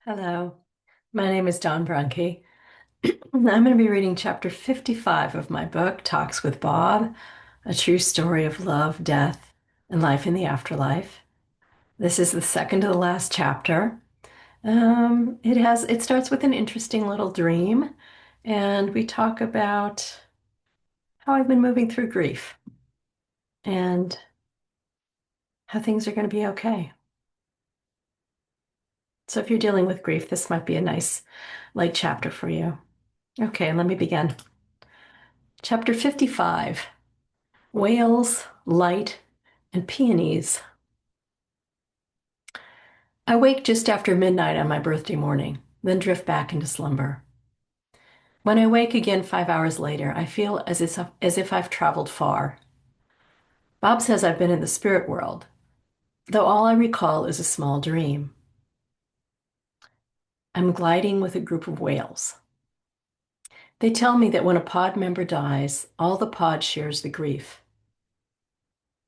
Hello, my name is Dawn Brunke. I'm going to be reading chapter 55 of my book, Talks with Bob, a true story of love, death, and life in the afterlife. This is the second to the last chapter. It starts with an interesting little dream, and we talk about how I've been moving through grief and how things are going to be okay. So if you're dealing with grief, this might be a nice light chapter for you. Okay, let me begin. Chapter 55. Whales, light, and peonies. I wake just after midnight on my birthday morning, then drift back into slumber. When I wake again 5 hours later, I feel as if I've traveled far. Bob says I've been in the spirit world, though all I recall is a small dream. I'm gliding with a group of whales. They tell me that when a pod member dies, all the pod shares the grief.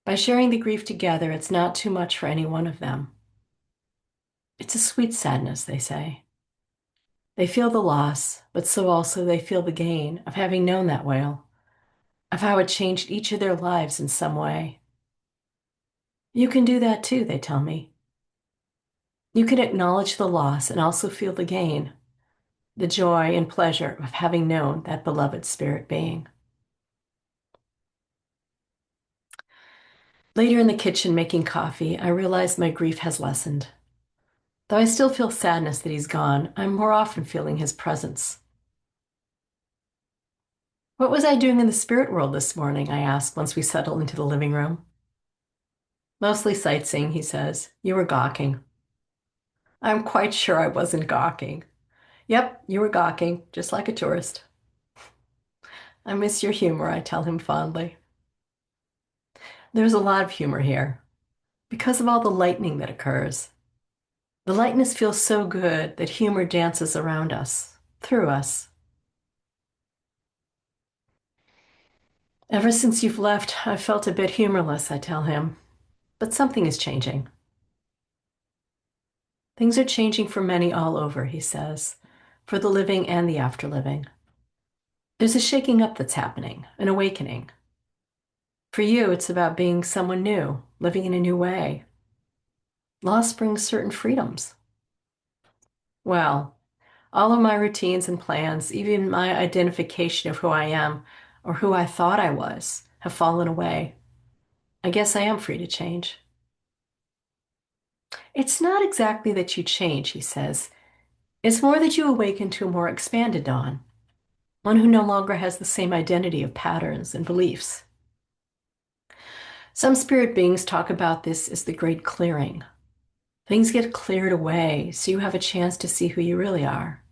By sharing the grief together, it's not too much for any one of them. It's a sweet sadness, they say. They feel the loss, but so also they feel the gain of having known that whale, of how it changed each of their lives in some way. You can do that too, they tell me. You can acknowledge the loss and also feel the gain, the joy and pleasure of having known that beloved spirit being. Later in the kitchen making coffee, I realize my grief has lessened. Though I still feel sadness that he's gone, I'm more often feeling his presence. What was I doing in the spirit world this morning? I asked once we settled into the living room. Mostly sightseeing, he says. You were gawking. I'm quite sure I wasn't gawking. Yep, you were gawking, just like a tourist. I miss your humor, I tell him fondly. There's a lot of humor here, because of all the lightning that occurs. The lightness feels so good that humor dances around us, through us. Ever since you've left, I've felt a bit humorless, I tell him. But something is changing. Things are changing for many all over, he says, for the living and the after living. There's a shaking up that's happening, an awakening. For you, it's about being someone new, living in a new way. Loss brings certain freedoms. Well, all of my routines and plans, even my identification of who I am or who I thought I was, have fallen away. I guess I am free to change. It's not exactly that you change, he says. It's more that you awaken to a more expanded dawn, one who no longer has the same identity of patterns and beliefs. Some spirit beings talk about this as the great clearing. Things get cleared away so you have a chance to see who you really are.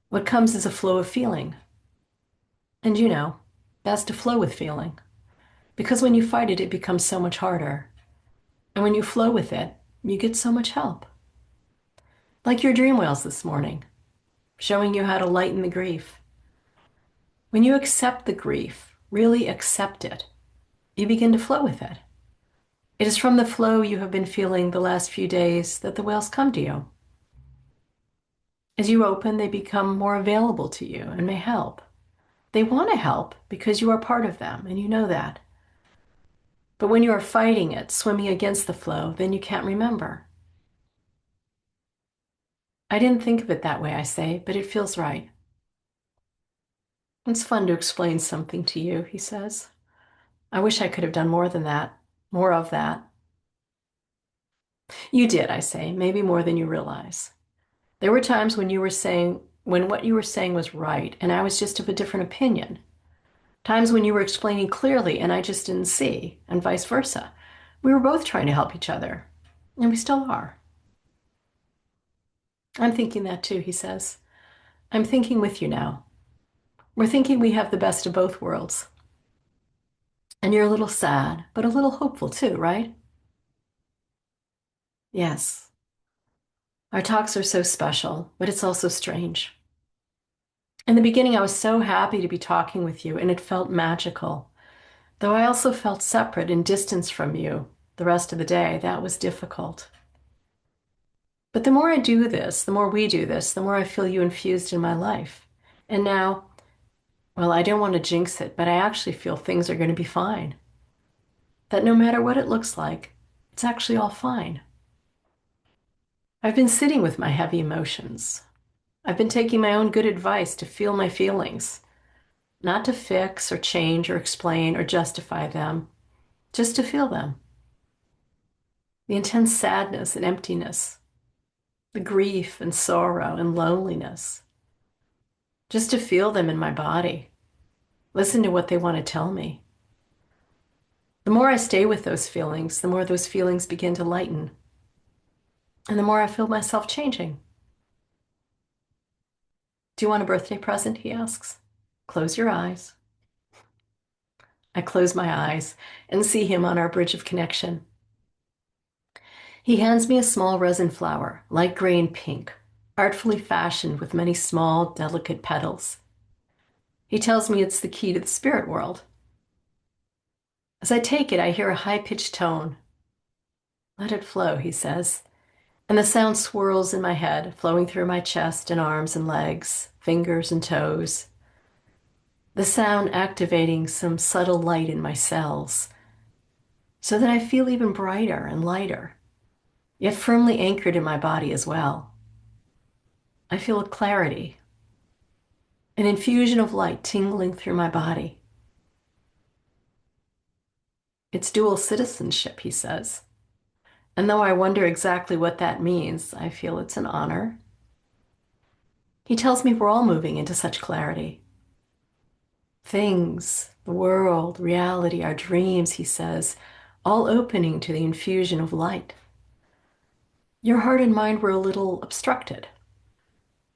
What comes is a flow of feeling. And best to flow with feeling. Because when you fight it, it becomes so much harder. And when you flow with it, you get so much help. Like your dream whales this morning, showing you how to lighten the grief. When you accept the grief, really accept it, you begin to flow with it. It is from the flow you have been feeling the last few days that the whales come to you. As you open, they become more available to you and may help. They want to help because you are part of them, and you know that. But when you are fighting it, swimming against the flow, then you can't remember. I didn't think of it that way, I say, but it feels right. It's fun to explain something to you, he says. I wish I could have done more than that, more of that. You did, I say, maybe more than you realize. There were times when what you were saying was right, and I was just of a different opinion. Times when you were explaining clearly and I just didn't see, and vice versa. We were both trying to help each other, and we still are. I'm thinking that too, he says. I'm thinking with you now. We're thinking we have the best of both worlds. And you're a little sad, but a little hopeful too, right? Yes. Our talks are so special, but it's also strange. In the beginning, I was so happy to be talking with you, and it felt magical. Though I also felt separate and distanced from you the rest of the day, that was difficult. But the more I do this, the more we do this, the more I feel you infused in my life. And now, well, I don't want to jinx it, but I actually feel things are going to be fine. That no matter what it looks like, it's actually all fine. I've been sitting with my heavy emotions. I've been taking my own good advice to feel my feelings, not to fix or change or explain or justify them, just to feel them. The intense sadness and emptiness, the grief and sorrow and loneliness, just to feel them in my body, listen to what they want to tell me. The more I stay with those feelings, the more those feelings begin to lighten, and the more I feel myself changing. Do you want a birthday present? He asks. Close your eyes. I close my eyes and see him on our bridge of connection. He hands me a small resin flower, light gray and pink, artfully fashioned with many small, delicate petals. He tells me it's the key to the spirit world. As I take it, I hear a high-pitched tone. Let it flow, he says, and the sound swirls in my head, flowing through my chest and arms and legs, fingers and toes. The sound activating some subtle light in my cells, so that I feel even brighter and lighter, yet firmly anchored in my body as well. I feel a clarity, an infusion of light tingling through my body. It's dual citizenship, he says. And though I wonder exactly what that means, I feel it's an honor. He tells me we're all moving into such clarity. Things, the world, reality, our dreams, he says, all opening to the infusion of light. Your heart and mind were a little obstructed.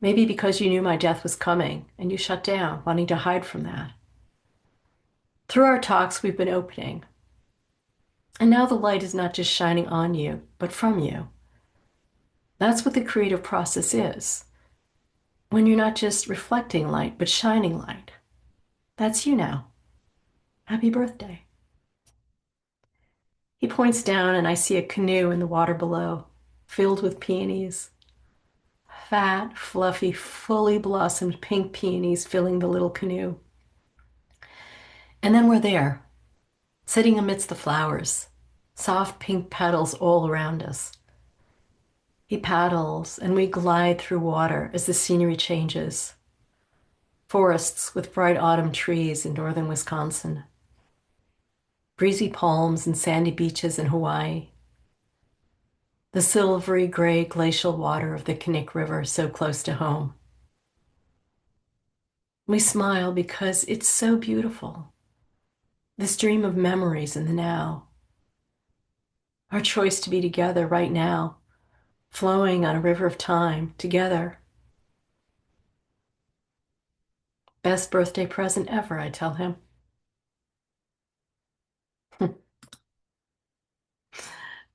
Maybe because you knew my death was coming and you shut down, wanting to hide from that. Through our talks, we've been opening. And now the light is not just shining on you, but from you. That's what the creative process is. When you're not just reflecting light, but shining light. That's you now. Happy birthday. He points down and I see a canoe in the water below, filled with peonies. Fat, fluffy, fully blossomed pink peonies filling the little canoe. And then we're there, sitting amidst the flowers, soft pink petals all around us. He paddles and we glide through water as the scenery changes. Forests with bright autumn trees in northern Wisconsin. Breezy palms and sandy beaches in Hawaii. The silvery gray glacial water of the Knik River so close to home. We smile because it's so beautiful. This dream of memories in the now. Our choice to be together right now, flowing on a river of time together. Best birthday present ever, I tell him.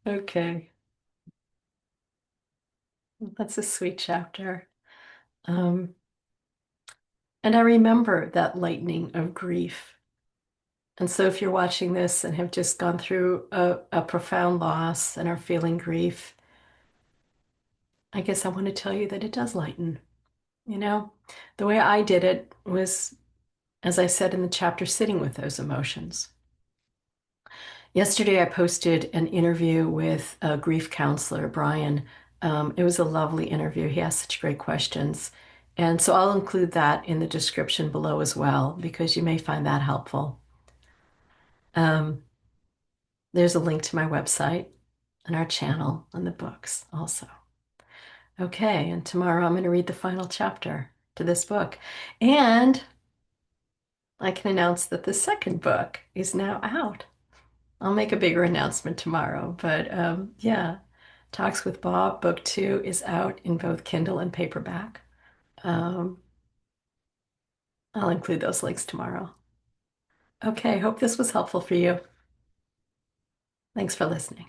Okay, that's a sweet chapter. Um, and I remember that lightning of grief. And so if you're watching this and have just gone through a profound loss and are feeling grief, I guess I want to tell you that it does lighten. You know, the way I did it was, as I said in the chapter, sitting with those emotions. Yesterday, I posted an interview with a grief counselor, Brian. It was a lovely interview. He asked such great questions. And so I'll include that in the description below as well, because you may find that helpful. Um, there's a link to my website and our channel and the books also. Okay, and tomorrow I'm going to read the final chapter to this book. And I can announce that the second book is now out. I'll make a bigger announcement tomorrow, but yeah, Talks with Bob, book 2 is out in both Kindle and paperback. Um, I'll include those links tomorrow. Okay, hope this was helpful for you. Thanks for listening.